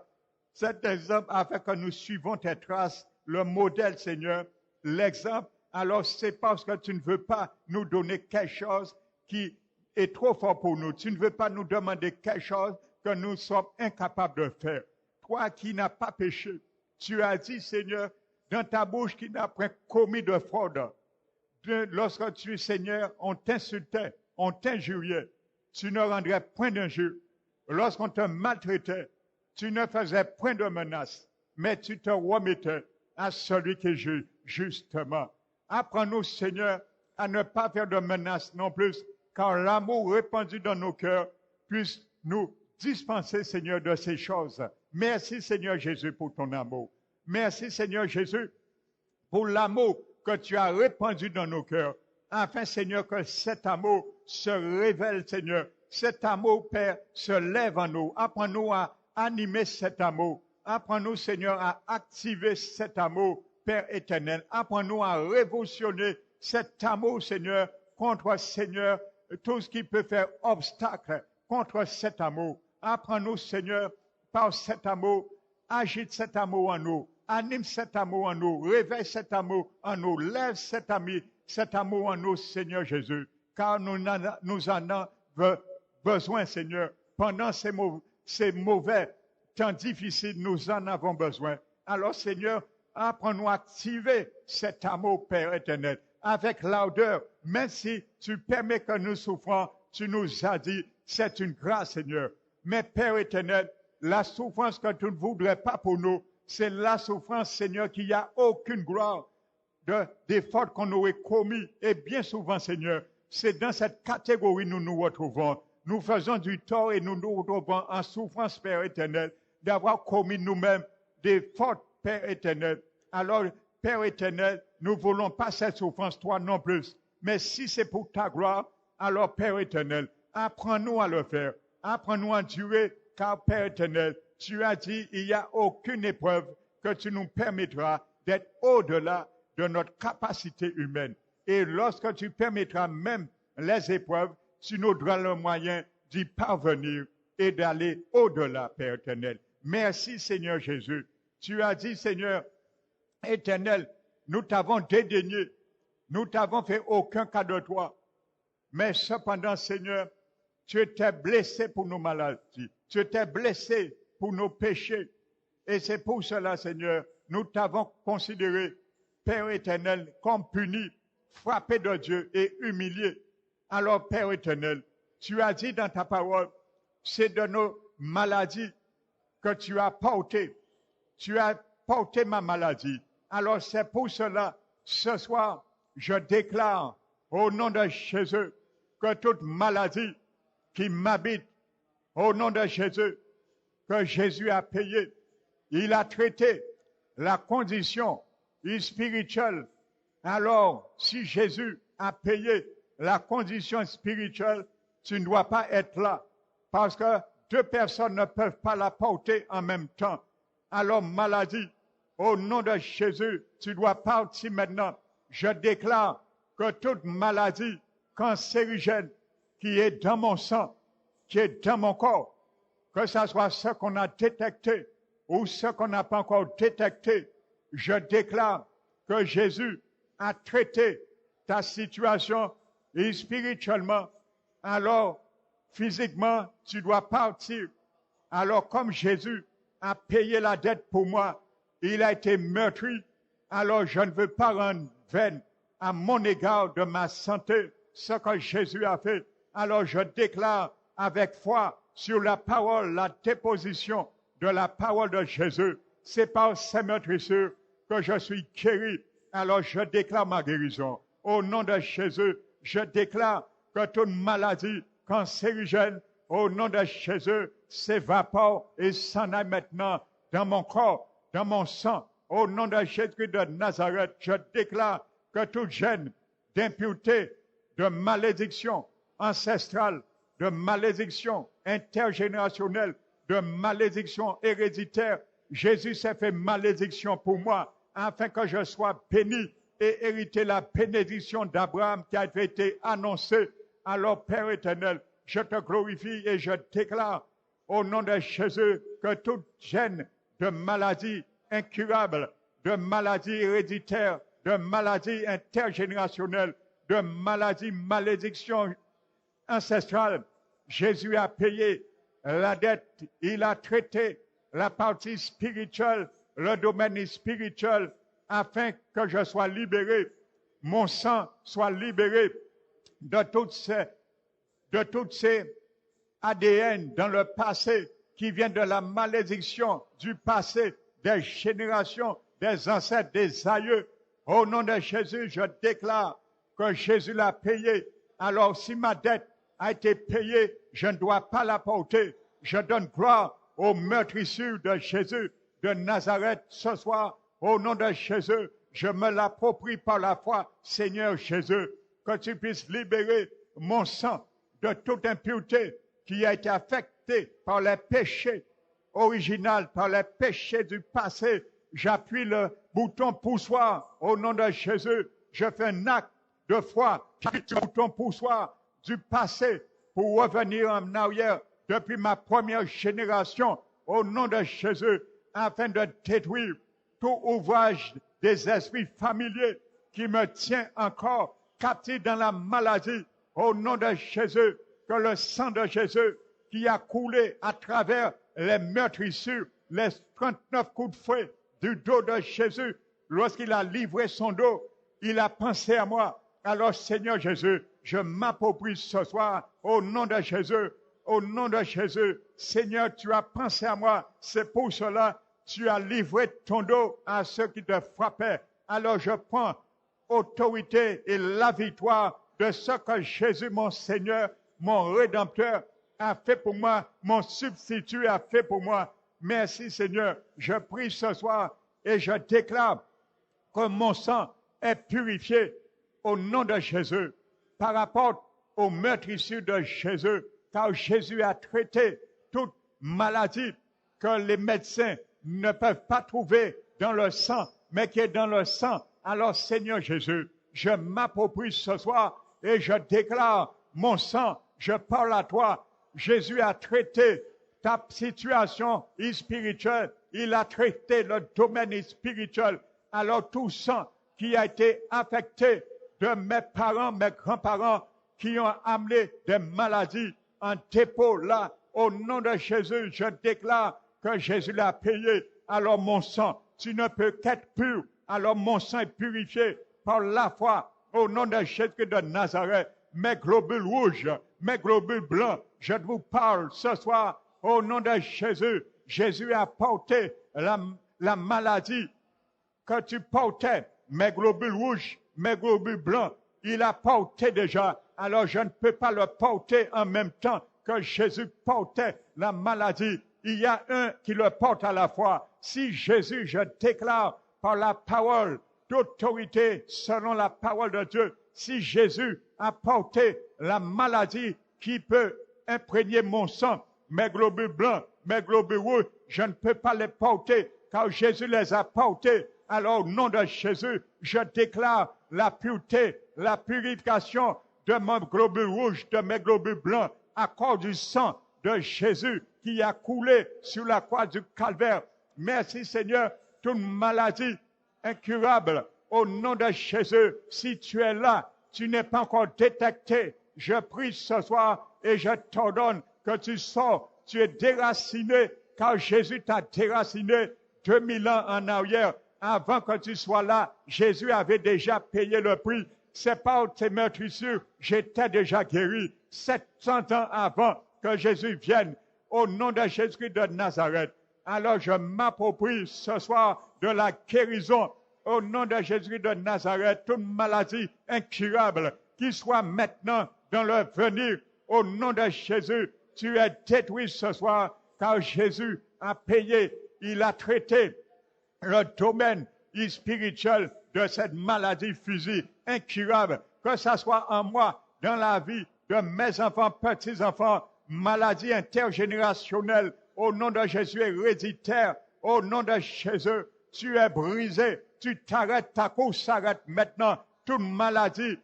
cet exemple afin que nous suivons tes traces, le modèle, Seigneur, l'exemple, alors c'est parce que tu ne veux pas nous donner quelque chose qui est trop fort pour nous. Tu ne veux pas nous demander quelque chose que nous sommes incapables de faire. Toi qui n'as pas péché, tu as dit, Seigneur, dans ta bouche qui n'a point commis de fraude. Lorsque tu, Seigneur, on t'insultait, on t'injuriait, tu ne rendrais point d'injure. Lorsqu'on te maltraitait, tu ne faisais point de menaces, mais tu te remettais à celui qui est justement. Apprends-nous, Seigneur, à ne pas faire de menaces non plus, car l'amour répandu dans nos cœurs puisse nous dispenser, Seigneur, de ces choses. Merci, Seigneur Jésus, pour ton amour. Merci, Seigneur Jésus, pour l'amour que tu as répandu dans nos cœurs. Afin, Seigneur, que cet amour se révèle, Seigneur. Cet amour, Père, se lève en nous. Apprends-nous à animer cet amour. Apprends-nous, Seigneur, à activer cet amour, Père éternel. Apprends-nous à révolutionner cet amour, Seigneur, contre, Seigneur, tout ce qui peut faire obstacle contre cet amour. Apprends-nous, Seigneur, par cet amour, agite cet amour en nous, anime cet amour en nous, réveille cet amour en nous, lève cet amour en nous, Seigneur Jésus, car nous en avons besoin, Seigneur, pendant ces mauvais temps difficiles, nous en avons besoin. Alors, Seigneur, apprends-nous à activer cet amour, Père éternel, avec l'ardeur, même si tu permets que nous souffrons, tu nous as dit, c'est une grâce, Seigneur. Mais, Père éternel, la souffrance que tu ne voudrais pas pour nous, c'est la souffrance, Seigneur, qu'il n'y a aucune gloire des fautes qu'on aurait commises. Et bien souvent, Seigneur, c'est dans cette catégorie que nous nous retrouvons. Nous faisons du tort et nous nous retrouvons en souffrance, Père éternel, d'avoir commis nous-mêmes des fautes, Père éternel. Alors, Père éternel, nous ne voulons pas cette souffrance, toi non plus. Mais si c'est pour ta gloire, alors, Père éternel, apprends-nous à le faire. Apprends-nous à endurer, car, Père éternel, tu as dit, il n'y a aucune épreuve que tu nous permettras d'être au-delà de notre capacité humaine. Et lorsque tu permettras même les épreuves, tu nous donneras le moyen d'y parvenir et d'aller au-delà, Père éternel. Merci, Seigneur Jésus. Tu as dit, Seigneur éternel, nous t'avons dédaigné, nous t'avons fait aucun cas de toi. Mais cependant, Seigneur, tu étais blessé pour nos maladies, tu étais blessé pour nos péchés. Et c'est pour cela, Seigneur, nous t'avons considéré, Père éternel, comme puni, frappé de Dieu et humilié. Alors, Père éternel, tu as dit dans ta parole, c'est de nos maladies que tu as porté. Tu as porté ma maladie. Alors, c'est pour cela, ce soir, je déclare au nom de Jésus que toute maladie qui m'habite, au nom de Jésus, que Jésus a payé. Il a traité la condition spirituelle. Alors, si Jésus a payé la condition spirituelle, tu ne dois pas être là. Parce que deux personnes ne peuvent pas la porter en même temps. Alors, maladie, au nom de Jésus, tu dois partir maintenant. Je déclare que toute maladie cancérigène qui est dans mon sang, qui est dans mon corps, que ce soit ce qu'on a détecté ou ce qu'on n'a pas encore détecté, je déclare que Jésus a traité ta situation et spirituellement. Alors, physiquement, tu dois partir. Alors, comme Jésus a payé la dette pour moi, il a été meurtri. Alors, je ne veux pas rendre vaine à mon égard de ma santé ce que Jésus a fait. Alors, je déclare avec foi sur la parole, la déposition de la parole de Jésus. C'est par ces meurtrissures que je suis guéri. Alors, je déclare ma guérison. Au nom de Jésus, je déclare que toute maladie cancérigène, au nom de Jésus, s'évapore et s'en aille maintenant dans mon corps, dans mon sang. Au nom de Jésus de Nazareth, je déclare que toute gêne d'impureté, de malédiction ancestrale, de malédiction intergénérationnelle, de malédiction héréditaire. Jésus s'est fait malédiction pour moi, afin que je sois béni et hériter la bénédiction d'Abraham qui a été annoncée. Alors, Père éternel, je te glorifie et je déclare au nom de Jésus que toute gêne de maladie incurable, de maladie héréditaire, de maladie intergénérationnelle, de maladie malédiction ancestrale, Jésus a payé la dette, il a traité la partie spirituelle, le domaine spirituel, afin que je sois libéré, mon sang soit libéré de toutes ces ADN dans le passé qui viennent de la malédiction du passé, des générations, des ancêtres, des aïeux. Au nom de Jésus, je déclare que Jésus l'a payé. Alors si ma dette a été payée, je ne dois pas la porter. Je donne gloire au meurtrissure de Jésus de Nazareth ce soir. Au nom de Jésus, je me l'approprie par la foi, Seigneur Jésus, que tu puisses libérer mon sang de toute impureté qui a été affectée par les péchés originaux, par les péchés du passé. J'appuie le bouton poussoir au nom de Jésus. Je fais un acte de foi. J'appuie le bouton poussoir du passé pour revenir en arrière depuis ma première génération au nom de Jésus afin de détruire tout ouvrage des esprits familiers qui me tient encore captif dans la maladie. Au nom de Jésus, que le sang de Jésus qui a coulé à travers les meurtrissures, les 39 coups de fouet du dos de Jésus, lorsqu'il a livré son dos, il a pensé à moi. Alors Seigneur Jésus, je m'approprie ce soir au nom de Jésus, au nom de Jésus. Seigneur, tu as pensé à moi, c'est pour cela tu as livré ton dos à ceux qui te frappaient. Alors je prends autorité et la victoire de ce que Jésus, mon Seigneur, mon Rédempteur, a fait pour moi, mon substitut a fait pour moi. Merci Seigneur. Je prie ce soir et je déclare que mon sang est purifié au nom de Jésus par rapport au meurtrissure de Jésus, car Jésus a traité toute maladie que les médecins ne peuvent pas trouver dans le sang, mais qui est dans le sang. Alors Seigneur Jésus, je m'approprie ce soir et je déclare mon sang, je parle à toi. Jésus a traité ta situation spirituelle, il a traité le domaine spirituel. Alors tout sang qui a été affecté de mes parents, mes grands-parents, qui ont amené des maladies en dépôt là, au nom de Jésus, je déclare que Jésus l'a payé. Alors mon sang, tu ne peux qu'être pur. Alors mon sang est purifié par la foi au nom de Jésus de Nazareth. Mes globules rouges, mes globules blancs, je vous parle ce soir au nom de Jésus. Jésus a porté la maladie que tu portais, mes globules rouges, mes globules blancs. Il a porté déjà. Alors je ne peux pas le porter en même temps que Jésus portait la maladie. Il y a un qui le porte à la fois. Si Jésus, je déclare par la parole d'autorité selon la parole de Dieu, si Jésus a porté la maladie qui peut imprégner mon sang, mes globules blancs, mes globules rouges, je ne peux pas les porter car Jésus les a portés. Alors au nom de Jésus, je déclare la pureté, la purification de mon globule rouge, de mes globules blancs, à cause du sang de Jésus qui a coulé sur la croix du calvaire. Merci Seigneur, toute maladie incurable, au nom de Jésus, si tu es là, tu n'es pas encore détecté, je prie ce soir et je t'ordonne que tu sors, tu es déraciné, car Jésus t'a déraciné 2000 ans en arrière. Avant que tu sois là, Jésus avait déjà payé le prix. C'est par tes meurtrissures, j'étais déjà guéri 700 ans avant que Jésus vienne, au nom de Jésus de Nazareth. Alors je m'approprie ce soir de la guérison, au nom de Jésus de Nazareth, toute maladie incurable, qui soit maintenant dans le venir, au nom de Jésus, tu es détruit ce soir, car Jésus a payé, il a traité le domaine spirituel de cette maladie physique incurable, que ce soit en moi, dans la vie de mes enfants, petits-enfants, maladie intergénérationnelle, au nom de Jésus, héréditaire, au nom de Jésus, tu es brisé, tu t'arrêtes, ta course s'arrête maintenant, toute maladie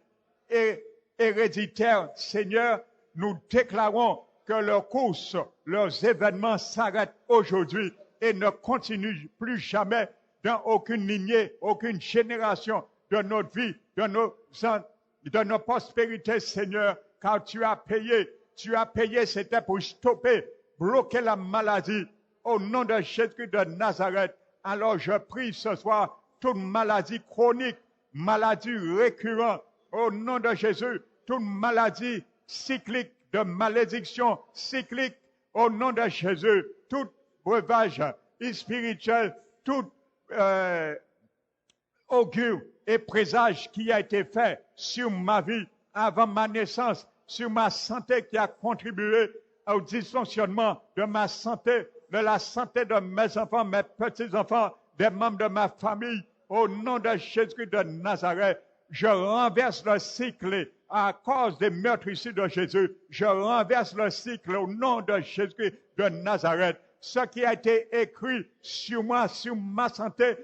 héréditaire, Seigneur, nous déclarons que leurs courses, leurs événements s'arrêtent aujourd'hui et ne continuent plus jamais dans aucune lignée, aucune génération de notre vie, de nos prospérités, Seigneur, car tu as payé, c'était pour stopper, bloquer la maladie au nom de Jésus de Nazareth. Alors je prie ce soir, toute maladie chronique, maladie récurrente, au nom de Jésus, toute maladie cyclique, de malédiction cyclique, au nom de Jésus, tout breuvage spirituel, tout augure et présage qui a été fait sur ma vie avant ma naissance, sur ma santé qui a contribué au dysfonctionnement de ma santé, de la santé de mes enfants, mes petits-enfants, des membres de ma famille, au nom de Jésus de Nazareth, je renverse le cycle à cause des meurtrissures de Jésus. Je renverse le cycle au nom de Jésus de Nazareth. Ce qui a été écrit sur moi, sur ma santé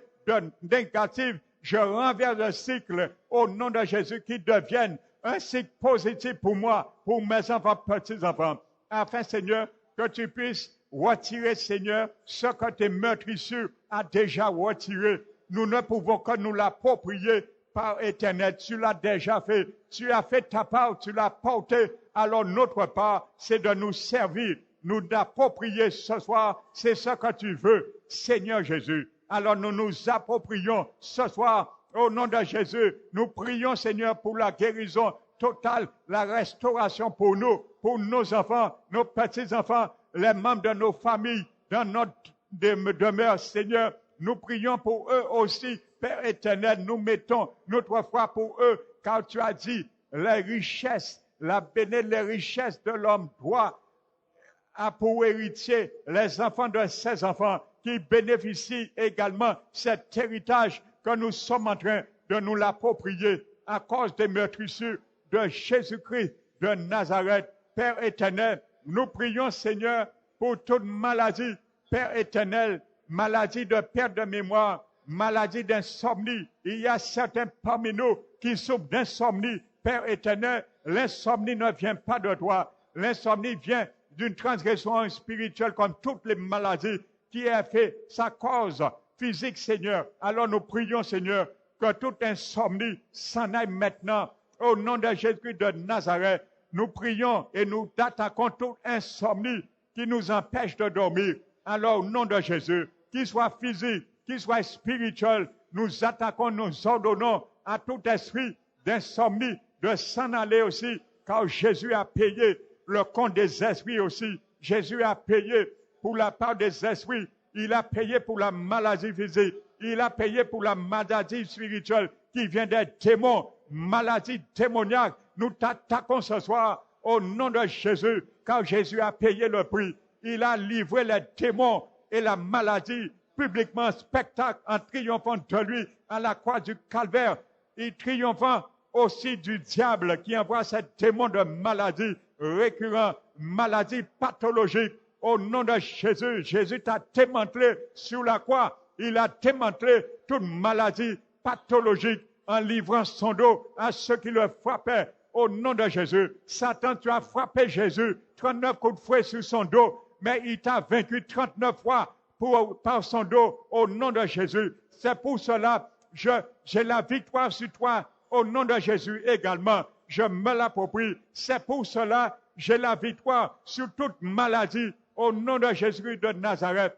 négative, je renverse le cycle au nom de Jésus qui devienne un cycle positif pour moi, pour mes enfants, petits-enfants. Afin, Seigneur, que tu puisses retirer, Seigneur, ce que tes meurtrissures a déjà retiré. Nous ne pouvons que nous l'approprier par éternel. Tu l'as déjà fait. Tu as fait ta part, tu l'as porté. Alors notre part, c'est de nous servir, nous d'approprier ce soir. C'est ce que tu veux, Seigneur Jésus. Alors nous nous approprions ce soir au nom de Jésus. Nous prions, Seigneur, pour la guérison totale, la restauration pour nous, pour nos enfants, nos petits-enfants, les membres de nos familles, dans notre demeure, Seigneur. Nous prions pour eux aussi, Père éternel. Nous mettons notre foi pour eux, car tu as dit, les richesses, les richesses de l'homme doit a pour héritier les enfants de ses enfants qui bénéficient également cet héritage que nous sommes en train de nous l'approprier à cause des meurtrissures de Jésus-Christ de Nazareth. Père éternel, nous prions, Seigneur, pour toute maladie, Père éternel, maladie de perte de mémoire, maladie d'insomnie. Il y a certains parmi nous qui souffrent d'insomnie. Père éternel, l'insomnie ne vient pas de toi. L'insomnie vient d'une transgression spirituelle comme toutes les maladies qui a fait sa cause physique, Seigneur. Alors nous prions, Seigneur, que toute insomnie s'en aille maintenant. Au nom de Jésus de Nazareth, nous prions et nous attaquons toute insomnie qui nous empêche de dormir. Alors au nom de Jésus, qu'il soit physique, qu'il soit spirituel, nous attaquons, nous ordonnons à tout esprit d'insomnie de s'en aller aussi, car Jésus a payé le compte des esprits aussi. Jésus a payé pour la part des esprits. Il a payé pour la maladie physique. Il a payé pour la maladie spirituelle qui vient des démons, maladie démoniaque. Nous t'attaquons ce soir au nom de Jésus, car Jésus a payé le prix. Il a livré les démons et la maladie publiquement, spectacle, en triomphant de lui à la croix du calvaire. Il triomphant aussi du diable qui envoie ces démons de maladie récurrent, maladie pathologique. Au nom de Jésus, Jésus t'a démantelé sur la croix. Il a démantelé toute maladie pathologique en livrant son dos à ceux qui le frappaient. Au nom de Jésus, Satan, tu as frappé Jésus 39 coups de fouet sur son dos, mais il t'a vaincu 39 fois par son dos. Au nom de Jésus, c'est pour cela j'ai la victoire sur toi. Au nom de Jésus également, je me l'approprie. C'est pour cela j'ai la victoire sur toute maladie. Au nom de Jésus de Nazareth.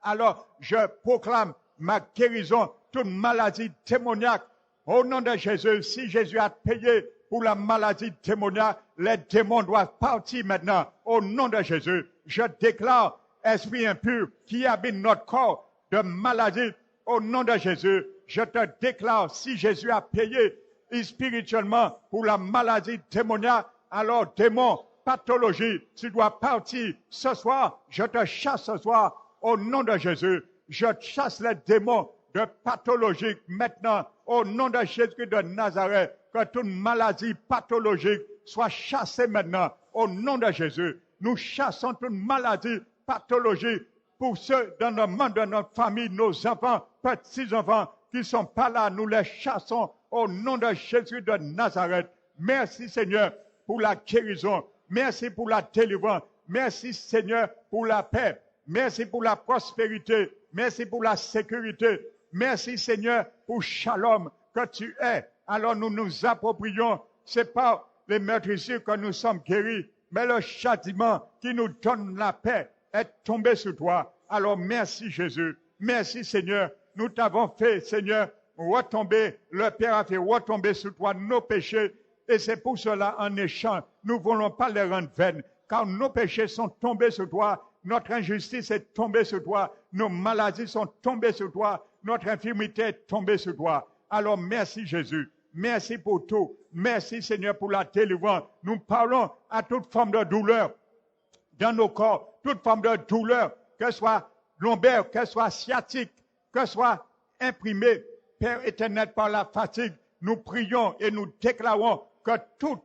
Alors, je proclame ma guérison, toute maladie démoniaque. Au nom de Jésus, si Jésus a payé pour la maladie démoniaque, les démons doivent partir maintenant. Au nom de Jésus, je déclare, esprit impur qui habite notre corps de maladie, au nom de Jésus, je te déclare, si Jésus a payé spirituellement pour la maladie démoniaque, alors démon, pathologie, tu dois partir ce soir. Je te chasse ce soir au nom de Jésus. Je chasse les démons de pathologie maintenant au nom de Jésus de Nazareth. Que toute maladie pathologique soit chassée maintenant au nom de Jésus. Nous chassons toute maladie pathologie pour ceux dans le monde de notre famille, nos enfants, petits-enfants qui ne sont pas là. Nous les chassons au nom de Jésus de Nazareth. Merci Seigneur pour la guérison. Merci pour la délivrance. Merci Seigneur pour la paix. Merci pour la prospérité. Merci pour la sécurité. Merci Seigneur pour Shalom que tu es. Alors nous nous approprions. C'est pas les meurtrissures que nous sommes guéris, mais le châtiment qui nous donne la paix est tombé sur toi. Alors merci Jésus. Merci Seigneur. Nous t'avons fait Seigneur retomber. Le Père a fait retomber sur toi nos péchés. Et c'est pour cela en échange, nous ne voulons pas les rendre vaines. Car nos péchés sont tombés sur toi. Notre injustice est tombée sur toi. Nos maladies sont tombées sur toi. Notre infirmité est tombée sur toi. Alors merci Jésus. Merci pour tout. Merci Seigneur pour la délivrance. Nous parlons à toute forme de douleur dans nos corps. Toute forme de douleur, que ce soit lombaire, que ce soit sciatique, que ce soit imprimé, Père éternel, par la fatigue. Nous prions et nous déclarons que toute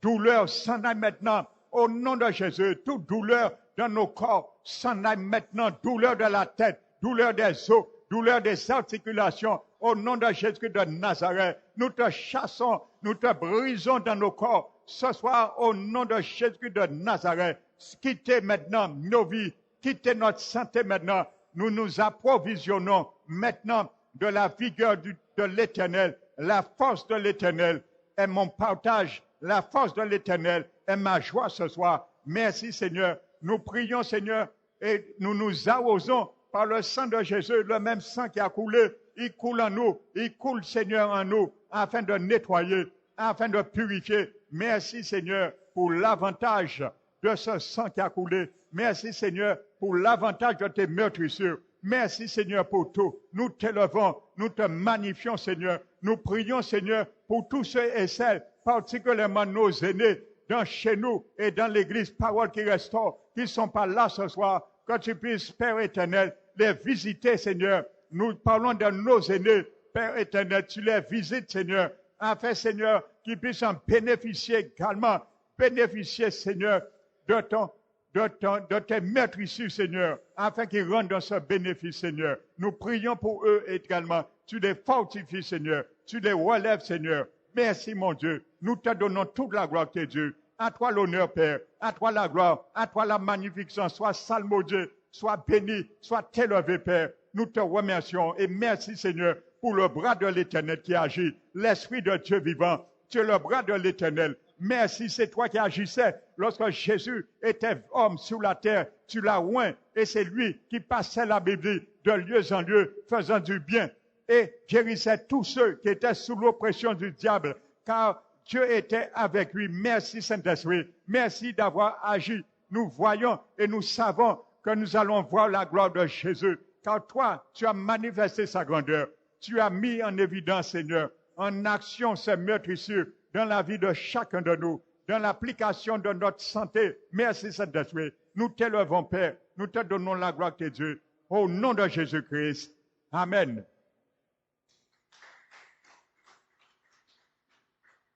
douleur s'en aille maintenant. Au nom de Jésus, toute douleur dans nos corps s'en aille maintenant. Douleur de la tête, douleur des os, douleur des articulations. Au nom de Jésus de Nazareth, nous te chassons, nous te brisons dans nos corps. Ce soir, au nom de Jésus de Nazareth, quittez maintenant nos vies, quittez notre santé maintenant. Nous nous approvisionnons maintenant de la vigueur de l'Éternel. La force de l'Éternel est mon partage. La force de l'Éternel est ma joie ce soir. Merci Seigneur. Nous prions Seigneur et nous nous arrosons par le sang de Jésus, le même sang qui a coulé. Il coule en nous, il coule Seigneur en nous afin de nettoyer, afin de purifier. Merci Seigneur pour l'avantage de ce sang qui a coulé. Merci Seigneur pour l'avantage de tes meurtrissures. Merci Seigneur pour tout. Nous t'élevons, nous te magnifions Seigneur. Nous prions Seigneur pour tous ceux et celles, particulièrement nos aînés, chez nous et dans l'église Parole qui restaure, qui ne sont pas là ce soir, que tu puisses, Père éternel, les visiter Seigneur. Nous parlons de nos aînés, Père éternel, tu les visites Seigneur, afin Seigneur, qu'ils puissent en bénéficier également, bénéficier Seigneur de tes maîtrisses, Seigneur, afin qu'ils rendent dans ce bénéfice, Seigneur. Nous prions pour eux également. Tu les fortifies, Seigneur. Tu les relèves, Seigneur. Merci, mon Dieu. Nous te donnons toute la gloire, tes Dieu. À toi l'honneur, Père. À toi la gloire. À toi la magnificence. Sois salmodié. Sois béni. Sois élevé, Père. Nous te remercions et merci, Seigneur, pour le bras de l'Éternel qui agit. L'Esprit de Dieu vivant. Tu es le bras de l'Éternel. Merci, c'est toi qui agissais lorsque Jésus était homme sur la terre. Tu l'as oint et c'est lui qui passait la Bible de lieu en lieu, faisant du bien et guérissait tous ceux qui étaient sous l'oppression du diable, car Dieu était avec lui. Merci Saint-Esprit. Merci d'avoir agi. Nous voyons et nous savons que nous allons voir la gloire de Jésus, car toi, tu as manifesté sa grandeur. Tu as mis en évidence, Seigneur, en action ces meurtrissures dans la vie de chacun de nous, dans l'application de notre santé. Merci Saint-Esprit. Nous t'élevons, Père. Nous te donnons la gloire de Dieu. Au nom de Jésus-Christ. Amen.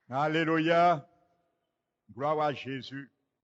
Alléluia. Gloire à Jésus.